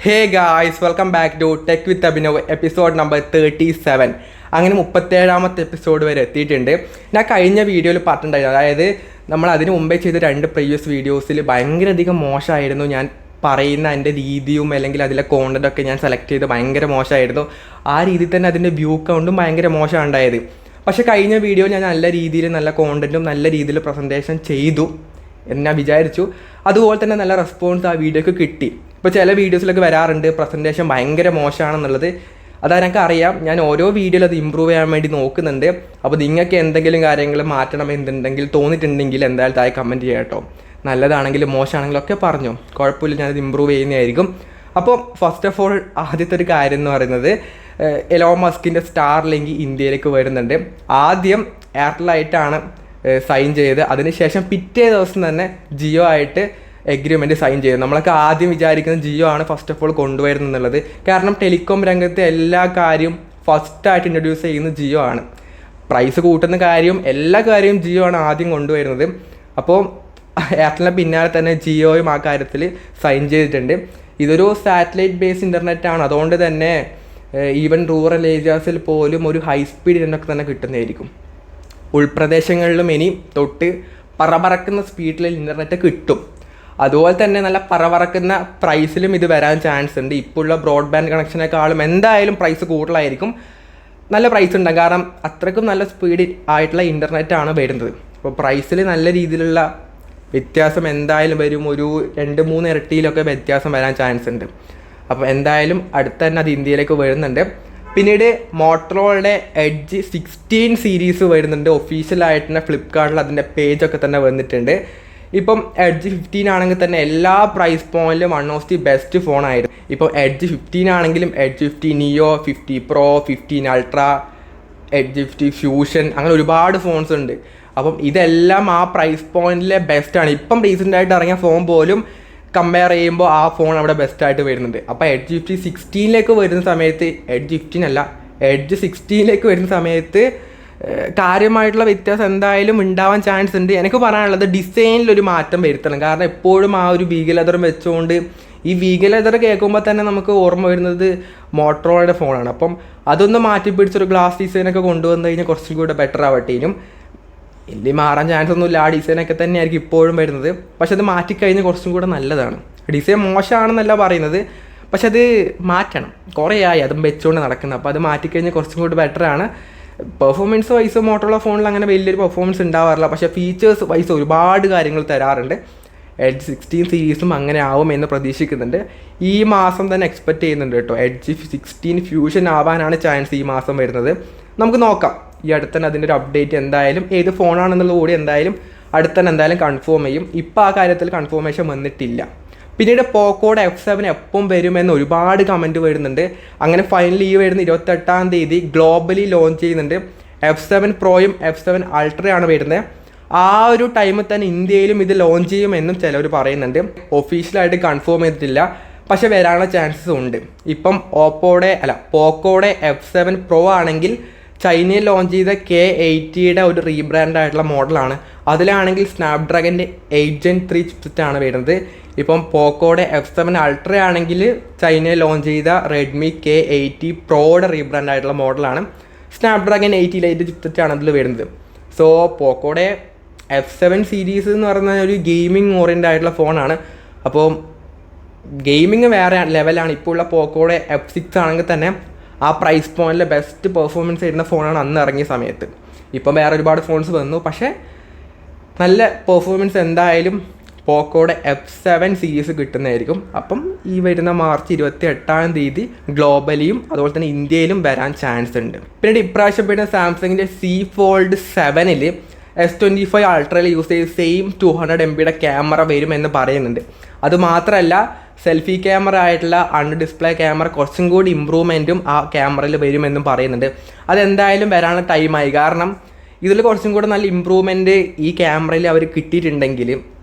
Hey guys, welcome back to tech with Abhinav episode number 37. അങ്ങനെ 37ാമത്തെ episode വരെ എത്തിയിട്ടുണ്ട്. ഞാൻ കഴിഞ്ഞ വീഡിയോയിൽ പറഞ്ഞിട്ടുണ്ടായിരുന്നു, അതായത് നമ്മൾ അതിന് മുമ്പേ ചെയ്ത 2 പ്രീവിയസ് വീഡിയോസിൽ ഭയങ്കരധികം മോശമായിരുന്നു. ഞാൻ പറയുന്ന എൻ്റെ രീതിയും അല്ലെങ്കിൽ അതിലെ കോണ്ടൻറ്റൊക്കെ ഞാൻ സെലക്ട് ചെയ്ത് ഭയങ്കര മോശമായിരുന്നു. ആ രീതിയിൽ തന്നെ അതിൻ്റെ വ്യൂ കൗണ്ടും ഭയങ്കര മോശമാണ് ഉണ്ടായത്. പക്ഷേ കഴിഞ്ഞ വീഡിയോ ഞാൻ നല്ല രീതിയിൽ നല്ല കോണ്ടൻറ്റും നല്ല രീതിയിൽ പ്രസൻറ്റേഷൻ ചെയ്തു എന്ന് ഞാൻ വിചാരിച്ചു. അതുപോലെ തന്നെ നല്ല റെസ്പോൺസ് ആ വീഡിയോക്ക് കിട്ടി. ഇപ്പോൾ ചില വീഡിയോസിലൊക്കെ വരാറുണ്ട് പ്രസൻറ്റേഷൻ ഭയങ്കര മോശമാണെന്നുള്ളത്. അതാ എനിക്ക് അറിയാം. ഞാൻ ഓരോ വീഡിയോയിൽ അത് ഇമ്പ്രൂവ് ചെയ്യാൻ വേണ്ടി നോക്കുന്നുണ്ട്. അപ്പോൾ നിങ്ങൾക്ക് എന്തെങ്കിലും കാര്യങ്ങൾ മാറ്റണം എന്നുണ്ടെങ്കിൽ തോന്നിയിട്ടുണ്ടെങ്കിൽ എന്തായാലും താഴെ കമൻറ്റ് ചെയ്യാം കേട്ടോ. നല്ലതാണെങ്കിലും മോശമാണെങ്കിലും ഒക്കെ പറഞ്ഞു, കുഴപ്പമില്ല, ഞാനത് ഇമ്പ്രൂവ് ചെയ്യുന്നതായിരിക്കും. അപ്പോൾ ഫസ്റ്റ് ഓഫ് ഓൾ ആദ്യത്തെ ഒരു കാര്യം എന്ന് പറയുന്നത്, എലോൺ മസ്കിൻ്റെ സ്റ്റാർലിങ്ക് ഇന്ത്യയിലേക്ക് വരുന്നുണ്ട്. ആദ്യം എയർടെലായിട്ടാണ് സൈൻ ചെയ്ത്, അതിനുശേഷം പിറ്റേ ദിവസം തന്നെ ജിയോ ആയിട്ട് എഗ്രിമെൻറ്റ് സൈൻ ചെയ്തു. നമ്മളൊക്കെ ആദ്യം വിചാരിക്കുന്നത് ജിയോ ആണ് ഫസ്റ്റ് ഓഫ് ഓൾ കൊണ്ടുവരുന്നത് എന്നുള്ളത്. കാരണം ടെലികോം രംഗത്തെ എല്ലാ കാര്യവും ഫസ്റ്റായിട്ട് ഇൻട്രൊഡ്യൂസ് ചെയ്യുന്നത് ജിയോ ആണ്. പ്രൈസ് കൂട്ടുന്ന കാര്യവും എല്ലാ കാര്യവും ജിയോ ആണ് ആദ്യം കൊണ്ടുവരുന്നത്. അപ്പോൾ എയർടെലിന് പിന്നാലെ തന്നെ ജിയോയും ആ കാര്യത്തിൽ സൈൻ ചെയ്തിട്ടുണ്ട്. ഇതൊരു സാറ്റലൈറ്റ് ബേസ് ഇൻ്റർനെറ്റ് ആണ്, അതുകൊണ്ട് തന്നെ ഈവൻ റൂറൽ ഏരിയാസിൽ പോലും ഒരു ഹൈ സ്പീഡ് ഇൻ്റർനെറ്റ് തന്നെ കിട്ടുന്നതായിരിക്കും. ഉൾപ്രദേശങ്ങളിലും ഇനി തൊട്ട് പറക്കുന്ന സ്പീഡിൽ ഇൻ്റർനെറ്റ് കിട്ടും. അതുപോലെ തന്നെ നല്ല പറക്കുന്ന പ്രൈസിലും ഇത് വരാൻ ചാൻസ് ഉണ്ട്. ഇപ്പോഴുള്ള ബ്രോഡ്ബാൻഡ് കണക്ഷനേക്കാളും എന്തായാലും പ്രൈസ് കൂടുതലായിരിക്കും. നല്ല പ്രൈസ് ഉണ്ടാകും, കാരണം അത്രയ്ക്കും നല്ല സ്പീഡ് ആയിട്ടുള്ള ഇൻ്റർനെറ്റാണ് വരുന്നത്. അപ്പോൾ പ്രൈസിൽ നല്ല രീതിയിലുള്ള വ്യത്യാസം എന്തായാലും വരും. ഒരു 2-3 ഇരട്ടിയിലൊക്കെ വ്യത്യാസം വരാൻ ചാൻസ് ഉണ്ട്. അപ്പോൾ എന്തായാലും അടുത്ത് തന്നെ അത് ഇന്ത്യയിലേക്ക് വരുന്നുണ്ട്. പിന്നീട് മോട്ടറോളയുടെ എഡ്ജ് 16 സീരീസ് വരുന്നുണ്ട്. ഒഫീഷ്യലായിട്ട് തന്നെ ഫ്ലിപ്കാർട്ടിൽ അതിൻ്റെ പേജൊക്കെ തന്നെ വന്നിട്ടുണ്ട്. ഇപ്പം എഡ്ജ് 15 ആണെങ്കിൽ തന്നെ എല്ലാ പ്രൈസ് പോയിന്റിലും വൺ ഓഫ് ദി ബെസ്റ്റ് ഫോണായിരുന്നു. ഇപ്പോൾ എഡ്ജ് 15 ആണെങ്കിലും എഡ്ജ് 15 നിയോ, 50 പ്രോ, 15 അൾട്രാ, എഡ്ജ് 50 ഫ്യൂഷൻ, അങ്ങനെ ഒരുപാട് ഫോൺസ് ഉണ്ട്. അപ്പം ഇതെല്ലാം ആ പ്രൈസ് പോയിന്റിലെ ബെസ്റ്റാണ്. ഇപ്പം റീസെൻ്റായിട്ട് ഇറങ്ങിയ ഫോൺ പോലും കമ്പയർ ചെയ്യുമ്പോൾ ആ ഫോൺ അവിടെ ബെസ്റ്റായിട്ട് വരുന്നുണ്ട്. അപ്പോൾ എഡ്ജ് 50 16ലേക്ക് വരുന്ന സമയത്ത്, എഡ്ജ് 15 അല്ല, എഡ്ജ് 16ലേക്ക് വരുന്ന സമയത്ത് കാര്യമായിട്ടുള്ള വ്യത്യാസം എന്തായാലും ഉണ്ടാവാൻ ചാൻസ് ഉണ്ട്. എനിക്ക് പറയാനുള്ളത് ഡിസൈനിലൊരു മാറ്റം വരുത്തണം. കാരണം എപ്പോഴും ആ ഒരു വീഗ ലെതർ വെച്ചുകൊണ്ട്, ഈ വീഗ ലെതർ കേൾക്കുമ്പോൾ തന്നെ നമുക്ക് ഓർമ്മ വരുന്നത് മോട്ടറോളയുടെ ഫോണാണ്. അപ്പം അതൊന്ന് മാറ്റി പിടിച്ചൊരു ഗ്ലാസ് ഡിസൈനൊക്കെ കൊണ്ടുവന്നു കഴിഞ്ഞാൽ കുറച്ചും കൂടെ ബെറ്റർ ആവട്ടേനും. വലിയ മാറാൻ ചാൻസ് ഒന്നുമില്ല, ആ ഡിസൈനൊക്കെ തന്നെയായിരിക്കും ഇപ്പോഴും വരുന്നത്. പക്ഷെ അത് മാറ്റിക്കഴിഞ്ഞാൽ കുറച്ചും കൂടെ നല്ലതാണ്. ഡിസൈൻ മോശമാണെന്നല്ല പറയുന്നത്, പക്ഷെ അത് മാറ്റണം. കുറേ ആയി അതും വെച്ചുകൊണ്ട് നടക്കുന്നത്. അപ്പോൾ അത് മാറ്റിക്കഴിഞ്ഞാൽ കുറച്ചും കൂടി ബെറ്ററാണ്. പെർഫോമൻസ് വൈസ് മോട്ടറുള്ള ഫോണിൽ അങ്ങനെ വലിയൊരു പെർഫോമൻസ് ഉണ്ടാവാറില്ല, പക്ഷേ ഫീച്ചേഴ്സ് വൈസ് ഒരുപാട് കാര്യങ്ങൾ തരാറുണ്ട്. എഡ്ജ് 16 സീരീസും അങ്ങനെ ആവുമെന്ന് പ്രതീക്ഷിക്കുന്നുണ്ട്. ഈ മാസം തന്നെ എക്സ്പെക്റ്റ് ചെയ്യുന്നുണ്ട് കേട്ടോ. എഡ്ജ് 16 ഫ്യൂഷൻ ആവാനാണ് ചാൻസ് ഈ മാസം വരുന്നത്. നമുക്ക് നോക്കാം. ഈ അടുത്തന്നെ അതിൻ്റെ ഒരു അപ്ഡേറ്റ് എന്തായാലും ഏത് ഫോണാണെന്നുള്ളത് കൂടി എന്തായാലും അടുത്തന്നെ എന്തായാലും കൺഫേം ചെയ്യും. ഇപ്പോൾ ആ കാര്യത്തിൽ കൺഫേമേഷൻ വന്നിട്ടില്ല. പിന്നീട് പോക്കോയുടെ F7 എപ്പം വരുമെന്ന് ഒരുപാട് കമൻറ്റ് വരുന്നുണ്ട്. അങ്ങനെ ഫൈനലി ഈ വരുന്ന 28-ാം തീയതി ഗ്ലോബലി ലോഞ്ച് ചെയ്യുന്നുണ്ട്. F7 പ്രോയും F7 അൾട്രയാണ് വരുന്നത്. ആ ഒരു ടൈമിൽ തന്നെ ഇന്ത്യയിലും ഇത് ലോഞ്ച് ചെയ്യുമെന്നും ചിലവർ പറയുന്നുണ്ട്. ഒഫീഷ്യലായിട്ട് കൺഫേം ചെയ്തിട്ടില്ല, പക്ഷേ വരാനുള്ള ചാൻസസ് ഉണ്ട്. ഇപ്പം പോക്കോയുടെ F7 പ്രോ ആണെങ്കിൽ ചൈനയിൽ ലോഞ്ച് ചെയ്ത K80യുടെ ഒരു റീബ്രാൻഡ് ആയിട്ടുള്ള മോഡലാണ്. അതിലാണെങ്കിൽ സ്നാപ്ഡ്രാഗൻ്റെ 8 Gen 3 ചിപ്സെറ്റാണ് വരുന്നത്. ഇപ്പം പോക്കോയുടെ F7 അൾട്ര ആണെങ്കിൽ ചൈനയിൽ ലോഞ്ച് ചെയ്ത റെഡ്മി K80 പ്രോയുടെ റീബ്രാൻഡ് ആയിട്ടുള്ള മോഡലാണ്. സ്നാപ്ഡ്രാഗൺ 888 ചിപ്സെറ്റാണ് അതിൽ വരുന്നത്. സോ പോക്കോയുടെ F7 സീരീസ് എന്ന് പറയുന്ന ഒരു ഗെയിമിംഗ് ഓറിയൻ്റ് ആയിട്ടുള്ള ഫോണാണ്. അപ്പോൾ ഗെയിമിങ് വേറെ ലെവലാണ്. ഇപ്പോൾ ഉള്ള പോക്കോയുടെ F6 ആണെങ്കിൽ തന്നെ ആ പ്രൈസ് പോയിന്റിലെ ബെസ്റ്റ് പെർഫോമൻസ് ചെയ്യുന്ന ഫോണാണ് അന്ന് ഇറങ്ങിയ സമയത്ത്. ഇപ്പം വേറെ ഒരുപാട് ഫോൺസ് വന്നു, പക്ഷേ നല്ല പെർഫോമൻസ് എന്തായാലും പോക്കോയുടെ F7 സീരീസ് കിട്ടുന്നതായിരിക്കും. അപ്പം ഈ വരുന്ന മാർച്ച് 28-ാം തീയതി ഗ്ലോബലിയും അതുപോലെ തന്നെ ഇന്ത്യയിലും വരാൻ ചാൻസ് ഉണ്ട്. പിന്നീട് ഇപ്രാവശ്യം പിന്നെ സാംസങ്ങിൻ്റെ C Fold 7-ൽ S25 അൾട്രയിൽ യൂസ് ചെയ്ത് സെയിം 200 MB ക്യാമറ വരുമെന്ന് പറയുന്നുണ്ട്. അതുമാത്രമല്ല, സെൽഫി ക്യാമറ ആയിട്ടുള്ള അണ്ടർ ഡിസ്പ്ലേ ക്യാമറ കുറച്ചും കൂടി ഇമ്പ്രൂവ്മെൻറ്റും ആ ക്യാമറയിൽ വരുമെന്നും പറയുന്നുണ്ട്. അതെന്തായാലും വരാനുള്ള ടൈമായി. കാരണം ഇതിൽ കുറച്ചും കൂടെ നല്ല ഇമ്പ്രൂവ്മെൻറ്റ് ഈ ക്യാമറയിൽ അവർ കിട്ടിയിട്ടുണ്ടെങ്കിൽ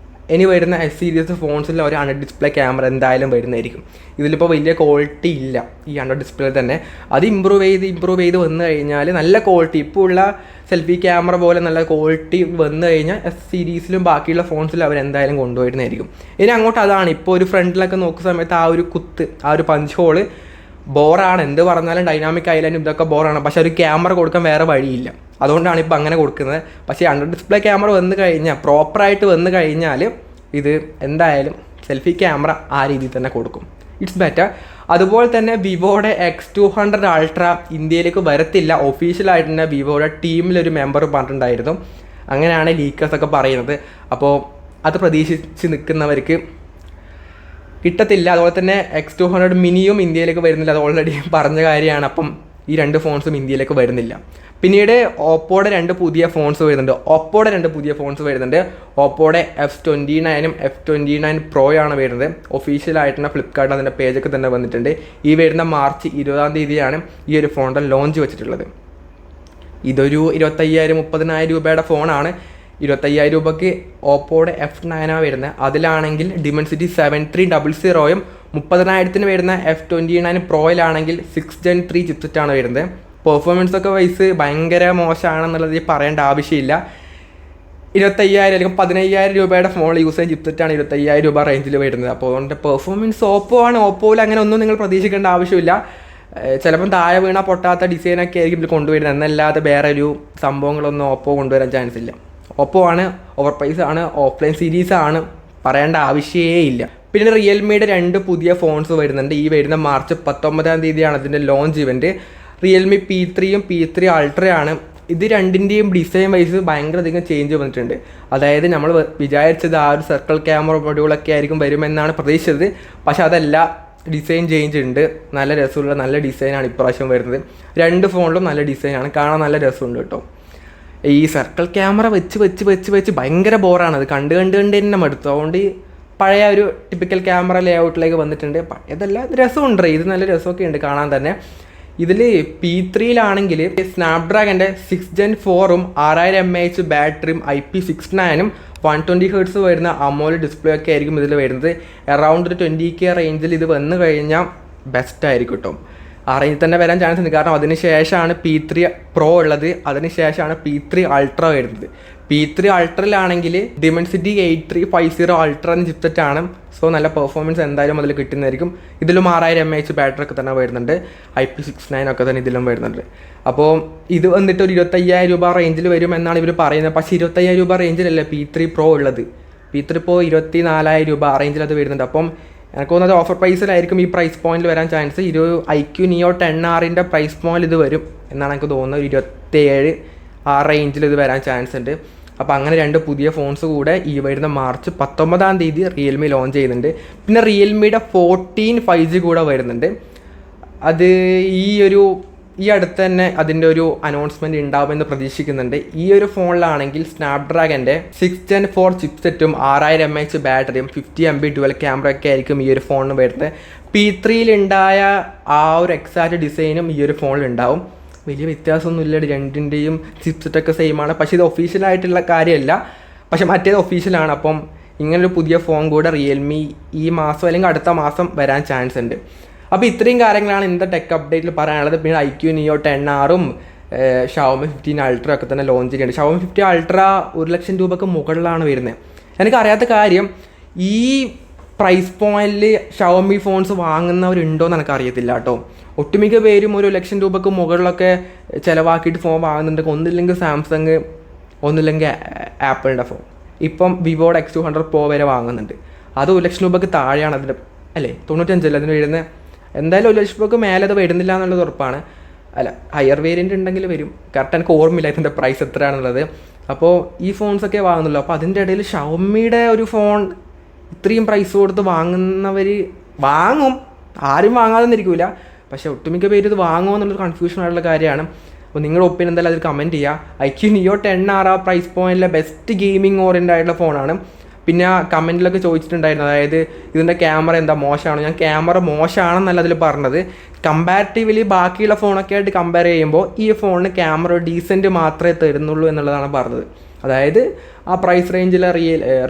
ഇനി വരുന്ന എസ് സീരീസ് ഫോൺസിൽ ഒരു അണ്ടർ ഡിസ്പ്ലേ ക്യാമറ എന്തായാലും വരുന്നതായിരിക്കും. ഇതിലിപ്പോൾ വലിയ ക്വാളിറ്റി ഇല്ല ഈ അണ്ടർ ഡിസ്പ്ലേ തന്നെ. അത് ഇമ്പ്രൂവ് ചെയ്ത് വന്നു കഴിഞ്ഞാൽ നല്ല ക്വാളിറ്റി, ഇപ്പോൾ ഉള്ള സെൽഫി ക്യാമറ പോലെ നല്ല ക്വാളിറ്റി വന്നു കഴിഞ്ഞാൽ എസ് സീരീസിലും ബാക്കിയുള്ള ഫോൺസിലും അവർ എന്തായാലും കൊണ്ടുവരുന്നതായിരിക്കും. ഇനി അങ്ങോട്ട് അതാണ്, ഇപ്പോൾ ഒരു ഫ്രണ്ടിലൊക്കെ നോക്കുന്ന സമയത്ത് ആ ഒരു കുത്ത്, ആ ഒരു പഞ്ച് ഹോള് ബോറാണ്. എന്ത് പറഞ്ഞാലും ഡൈനാമിക് ഐലൻഡ് ഇതൊക്കെ ബോറാണ്. പക്ഷെ ഒരു ക്യാമറ കൊടുക്കാൻ വേറെ വഴിയില്ല, അതുകൊണ്ടാണ് ഇപ്പോൾ അങ്ങനെ കൊടുക്കുന്നത്. പക്ഷേ അണ്ടർ ഡിസ്പ്ലേ ക്യാമറ വന്നു കഴിഞ്ഞാൽ, പ്രോപ്പറായിട്ട് വന്നു കഴിഞ്ഞാൽ ഇത് എന്തായാലും സെൽഫി ക്യാമറ ആ രീതിയിൽ തന്നെ കൊടുക്കും. It's better. അതുപോലെ തന്നെ വിവോയുടെ X200 അൾട്ര ഇന്ത്യയിലേക്ക് വരത്തില്ല. ഒഫീഷ്യലായിട്ട് തന്നെ വിവോയുടെ ടീമിലൊരു മെമ്പർ പറഞ്ഞിട്ടുണ്ടായിരുന്നു. അങ്ങനെയാണ് ലീക്കേഴ്സൊക്കെ പറയുന്നത്. അപ്പോൾ അത് പ്രതീക്ഷിച്ച് നിൽക്കുന്നവർക്ക് കിട്ടത്തില്ല. അതുപോലെ തന്നെ X200 മിനിയും ഇന്ത്യയിലേക്ക് വരുന്നില്ല, അത് ഓൾറെഡി പറഞ്ഞ കാര്യമാണ്. അപ്പം ഈ രണ്ട് ഫോൺസും ഇന്ത്യയിലേക്ക് വരുന്നില്ല. പിന്നീട് ഓപ്പോയുടെ രണ്ട് പുതിയ ഫോൺസ് വരുന്നുണ്ട്. ഓപ്പോയുടെ F29ഉം F29 Pro ആണ് വരുന്നത്. ഒഫീഷ്യലായിട്ടുള്ള ഫ്ലിപ്കാർട്ടിൽ അതിൻ്റെ പേജൊക്കെ തന്നെ വന്നിട്ടുണ്ട്. ഈ വരുന്ന മാർച്ച് 20 ഈ ഒരു ഫോണിൻ്റെ ലോഞ്ച് വെച്ചിട്ടുള്ളത്. ഇതൊരു 25,000-30,000 രൂപയുടെ ഫോണാണ്. 25,000 രൂപയ്ക്ക് ഓപ്പോയുടെ F9 വരുന്നത്. അതിലാണെങ്കിൽ Dimensity 7300ഉം 30,000 വരുന്ന F29 Proയിലാണെങ്കിൽ 6th Gen 3 ചിപ്സെറ്റാണ് വരുന്നത്. പെർഫോമൻസ് ഒക്കെ വൈസ് ഭയങ്കര മോശമാണെന്നുള്ളത് പറയേണ്ട ആവശ്യമില്ല. 25,000 അല്ലെങ്കിൽ 15,000 രൂപയുടെ ഫോൺ യൂസ് ചെയ്യുന്ന ചിപ്സെറ്റാണ് 25,000 രൂപ റേഞ്ചിൽ വരുന്നത്. അപ്പോൾ അതുകൊണ്ട് പെർഫോമൻസ് ഓപ്പോയിൽ അങ്ങനെ ഒന്നും നിങ്ങൾ പ്രതീക്ഷിക്കേണ്ട ആവശ്യമില്ല. ചിലപ്പം താഴെ വീണ പൊട്ടാത്ത ഡിസൈനൊക്കെ ആയിരിക്കും ഇതിൽ കൊണ്ടുവരുന്നത്, എന്നല്ലാതെ വേറെ ഒരു സംഭവങ്ങളൊന്നും ഓപ്പോ കൊണ്ടുവരാൻ ചാൻസ് ഇല്ല. ഓപ്പോ ആണ്, ഓവർ പ്രൈസ് ആണ്, ഓഫ്ലൈൻ സീരീസ് ആണ്, പറയേണ്ട ആവശ്യമേ ഇല്ല. പിന്നെ റിയൽമിയുടെ രണ്ട് പുതിയ ഫോൺസ് വരുന്നുണ്ട്. ഈ വരുന്ന മാർച്ച് 19 അതിൻ്റെ ലോഞ്ച് ഇവൻറ്റ്. റിയൽമി P3യും P3 അൾട്രയാണ്. ഇത് രണ്ടിൻ്റെയും ഡിസൈൻ വൈസ് ഭയങ്കര അധികം ചേഞ്ച് വന്നിട്ടുണ്ട്. അതായത് നമ്മൾ വിചാരിച്ചത് ആ ഒരു സർക്കിൾ ക്യാമറ മൊഡ്യൂളൊക്കെ ആയിരിക്കും വരുമെന്നാണ് പ്രതീക്ഷിച്ചത്. പക്ഷെ അതല്ല, ഡിസൈൻ ചേഞ്ച് ഉണ്ട്. നല്ല രസമുള്ള നല്ല ഡിസൈനാണ് ഇപ്രാവശ്യം വരുന്നത്. രണ്ട് ഫോണിലും നല്ല ഡിസൈനാണ്, കാണാൻ നല്ല രസമുണ്ട് കേട്ടോ. ഈ സർക്കിൾ ക്യാമറ വെച്ച് ഭയങ്കര ബോറാണ്. അത് കണ്ട് തന്നെ മടുത്തു. അതുകൊണ്ട് പഴയ ഒരു ടിപ്പിക്കൽ ക്യാമറ ലേ ഔട്ടിലേക്ക് വന്നിട്ടുണ്ട്. പഴയതല്ല, രസമുണ്ട്. ഇത് നല്ല രസമൊക്കെ ഉണ്ട് കാണാൻ തന്നെ. ഇതിൽ P3യിലാണെങ്കിൽ സ്നാപ്ഡ്രാഗൻ്റെ 6th Gen 4ഉം 6000 mAh ബാറ്ററിയും IP69ഉം 120 Hz വരുന്ന അമോലെഡ് ഡിസ്പ്ലേ ഒക്കെ ആയിരിക്കും ഇതിൽ വരുന്നത്. അറൗണ്ട് ഒരു 20K റേഞ്ചിൽ ഇത് വന്നു കഴിഞ്ഞാൽ ബെസ്റ്റ് ആയിരിക്കും കേട്ടോ. ആ റേഞ്ചിൽ തന്നെ വരാൻ ചാൻസ് ഉണ്ട്. കാരണം അതിന് ശേഷമാണ് P3 Pro ഉള്ളത്, അതിന് ശേഷമാണ് P3 അൾട്ര വരുന്നത്. P3 അൾട്രയിലാണെങ്കിൽ Dimensity 8350 അൾട്ര എന്ന ചിപ്സെറ്റാണ്. സോ നല്ല പെർഫോമൻസ് എന്തായാലും അതിൽ കിട്ടുന്നതായിരിക്കും. ഇതിലും 6000 mAh ബാറ്ററി ഒക്കെ തന്നെ വരുന്നുണ്ട്. IP69 ഒക്കെ തന്നെ ഇതിലും വരുന്നുണ്ട്. അപ്പോൾ ഇത് വന്നിട്ട് ഒരു 25,000 രൂപ റേഞ്ചിൽ വരും എന്നാണ് ഇവർ പറയുന്നത്. പക്ഷേ 25,000 രൂപ റേഞ്ചിലല്ല P3 Pro ഉള്ളത്. P3 Pro 24,000 രൂപ ആ റേഞ്ചിൽ അത് വരുന്നുണ്ട്. അപ്പം എനിക്ക് തോന്നുന്നത് ഓഫർ പ്രൈസിലായിരിക്കും ഈ പ്രൈസ് പോയിന്റിൽ വരാൻ chance. iQ Neo 10R price point ഇത് വരും എന്നാണ് എനിക്ക് തോന്നുന്നത്. 27 ആ റേഞ്ചിൽ ഇത് വരാൻ ചാൻസ് ഉണ്ട്. അപ്പോൾ അങ്ങനെ രണ്ട് പുതിയ ഫോൺസ് കൂടെ ഈ വരുന്ന മാർച്ച് 19 റിയൽമി ലോഞ്ച് ചെയ്യുന്നുണ്ട്. പിന്നെ റിയൽമിയുടെ 14 5G കൂടെ വരുന്നുണ്ട്. അത് ഈ അടുത്ത് തന്നെ അതിൻ്റെ ഒരു അനൗൺസ്മെൻറ്റ് ഉണ്ടാവുമെന്ന് പ്രതീക്ഷിക്കുന്നുണ്ട്. ഈ ഒരു ഫോണിലാണെങ്കിൽ സ്നാപ്ഡ്രാഗൻ്റെ 6th Gen 4 ചിപ്സെറ്റും 6000 mAh ബാറ്ററിയും 50 MB dual camera ഒക്കെ ആയിരിക്കും ഈ ഒരു ഫോണിന് വരുന്നത്. P3യിലുണ്ടായ ആ ഒരു എക്സാക്റ്റ് ഡിസൈനും ഈ ഒരു ഫോണിലുണ്ടാവും. വലിയ വ്യത്യാസമൊന്നുമില്ല, രണ്ടിൻ്റെയും ചിപ്സെറ്റൊക്കെ സെയിമാണ്. പക്ഷേ ഇത് ഒഫീഷ്യലായിട്ടുള്ള കാര്യമല്ല, പക്ഷെ മറ്റേത് ഒഫീഷ്യലാണ്. അപ്പം ഇങ്ങനൊരു പുതിയ ഫോൺ കൂടെ റിയൽമി ഈ മാസം അല്ലെങ്കിൽ അടുത്ത മാസം വരാൻ ചാൻസ് ഉണ്ട്. അപ്പോൾ ഇത്രയും കാര്യങ്ങളാണ് ഇന്നത്തെ ടെക് അപ്ഡേറ്റിൽ പറയാനുള്ളത്. പിന്നെ iQ Neo 10Rഉം Xiaomi 15 Ultra ഒക്കെ തന്നെ ലോഞ്ച് ചെയ്യുന്നുണ്ട്. Xiaomi 15 Ultra 1,00,000 രൂപയ്ക്ക് മുകളിലാണ് വരുന്നത്. എനിക്കറിയാത്ത കാര്യം, ഈ പ്രൈസ് പോയിന്റിൽ Xiaomi ഫോൺസ് വാങ്ങുന്നവരുണ്ടോയെന്ന് എനിക്കറിയത്തില്ല കേട്ടോ. ഒട്ടുമിക്ക പേരും 1,00,000 രൂപയ്ക്ക് മുകളിലൊക്കെ ചിലവാക്കിയിട്ട് ഫോൺ വാങ്ങുന്നുണ്ട്. ഒന്നില്ലെങ്കിൽ സാംസങ്, ഒന്നില്ലെങ്കിൽ ആപ്പിളിൻ്റെ ഫോൺ. ഇപ്പം വിവോയുടെ X200 Pro വരെ വാങ്ങുന്നുണ്ട്. അത് 1,00,000 രൂപയ്ക്ക് താഴെയാണ് അതിൻ്റെ, അല്ലേ 95 അതിന് വരുന്നത്. എന്തായാലും 1,00,000 രൂപയ്ക്ക് മേലെ അത് വരുന്നില്ല എന്നുള്ളത് ഉറപ്പാണ്. അല്ല, ഹയർ വേരിയൻ്റ് ഉണ്ടെങ്കിൽ വരും. കറക്റ്റ് എനിക്ക് ഓർമ്മയില്ല ഇതിൻ്റെ പ്രൈസ് എത്രയാണെന്നുള്ളത്. അപ്പോൾ ഈ ഫോൺസൊക്കെ വാങ്ങുന്നുള്ളൂ. അപ്പോൾ അതിൻ്റെ ഇടയിൽ ഷവോമിയുടെ ഒരു ഫോൺ ഇത്രയും പ്രൈസ് കൊടുത്ത് വാങ്ങുന്നവർ വാങ്ങും, ആരും വാങ്ങാതെന്നിരിക്കില്ല. പക്ഷേ ഒട്ടുമിക്ക പേര് ഇത് വാങ്ങുമോ എന്നുള്ളൊരു കൺഫ്യൂഷൻ ആയിട്ടുള്ള കാര്യമാണ്. അപ്പോൾ നിങ്ങളുടെ ഒപ്പീനിയൻ എന്തായാലും അതിൽ കമൻറ്റ് ചെയ്യുക. iQ Neo 10R ആ പ്രൈസ് പോയിന്റിലെ ബെസ്റ്റ് ഗെയിമിംഗ് ഓറിയൻ്റ് ആയിട്ടുള്ള ഫോണാണ്. പിന്നെ കമൻറ്റിലൊക്കെ ചോദിച്ചിട്ടുണ്ടായിരുന്നു, അതായത് ഇതിൻ്റെ ക്യാമറ എന്താ മോശമാണോ. ഞാൻ ക്യാമറ മോശമാണെന്നല്ല അതിൽ പറഞ്ഞത്. കമ്പാരിറ്റീവ്ലി ബാക്കിയുള്ള ഫോണൊക്കെ ആയിട്ട് കമ്പയർ ചെയ്യുമ്പോൾ ഈ ഫോണിന് ക്യാമറ ഡീസൻറ്റ് മാത്രമേ തരുന്നുള്ളൂ എന്നുള്ളതാണ് പറഞ്ഞത്. അതായത് ആ പ്രൈസ് റേഞ്ചിലെ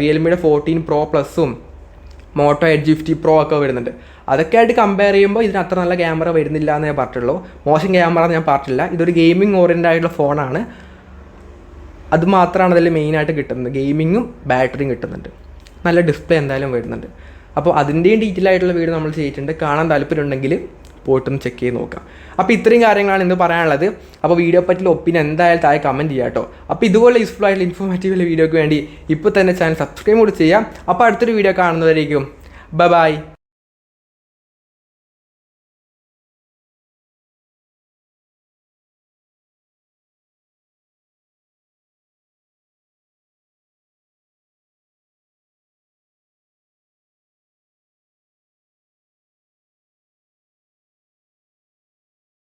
റിയൽമിയുടെ 14 Pro പ്ലസും മോട്ടോ എഡ്ജ് 50 Pro ഒക്കെ വരുന്നുണ്ട്. അതൊക്കെ ആയിട്ട് കമ്പയർ ചെയ്യുമ്പോൾ ഇതിന് അത്ര നല്ല ക്യാമറ വരുന്നില്ല എന്ന് ഞാൻ പറഞ്ഞിട്ടുള്ളൂ. മോശം ക്യാമറ എന്ന് ഞാൻ പറഞ്ഞിട്ടില്ല. ഇതൊരു ഗെയിമിംഗ് ഓറിയൻറ്റഡ് ആയിട്ടുള്ള ഫോണാണ്. അത് മാത്രമാണ് അതിൽ മെയിനായിട്ട് കിട്ടുന്നത്. ഗെയിമിങ്ങും ബാറ്ററിയും കിട്ടുന്നുണ്ട്. നല്ല ഡിസ്പ്ലേ എന്തായാലും വരുന്നുണ്ട്. അപ്പോൾ അതിൻ്റെയും ഡീറ്റെയിൽ ആയിട്ടുള്ള വീഡിയോ നമ്മൾ ചെയ്തിട്ടുണ്ട്. കാണാൻ താല്പര്യമുണ്ടെങ്കിൽ പോയിട്ടൊന്ന് ചെക്ക് ചെയ്ത് നോക്കാം. അപ്പോൾ ഇത്രയും കാര്യങ്ങളാണ് ഇന്ന് പറയാനുള്ളത്. അപ്പോൾ വീഡിയോ പറ്റിയുള്ള ഒപ്പീനിയൻ എന്തായാലും താഴെ കമൻറ്റ് ചെയ്യാം കേട്ടോ. അപ്പോൾ ഇതുപോലെ യൂസ്ഫുൾ ആയിട്ടുള്ള ഇൻഫോർമേറ്റീവ് വീഡിയോയ്ക്ക് വേണ്ടി ഇപ്പോൾ തന്നെ ചാനൽ സബ്സ്ക്രൈബ് കൂടി ചെയ്യാം. അപ്പോൾ അടുത്തൊരു വീഡിയോ കാണുന്നവരേക്കും ബൈ.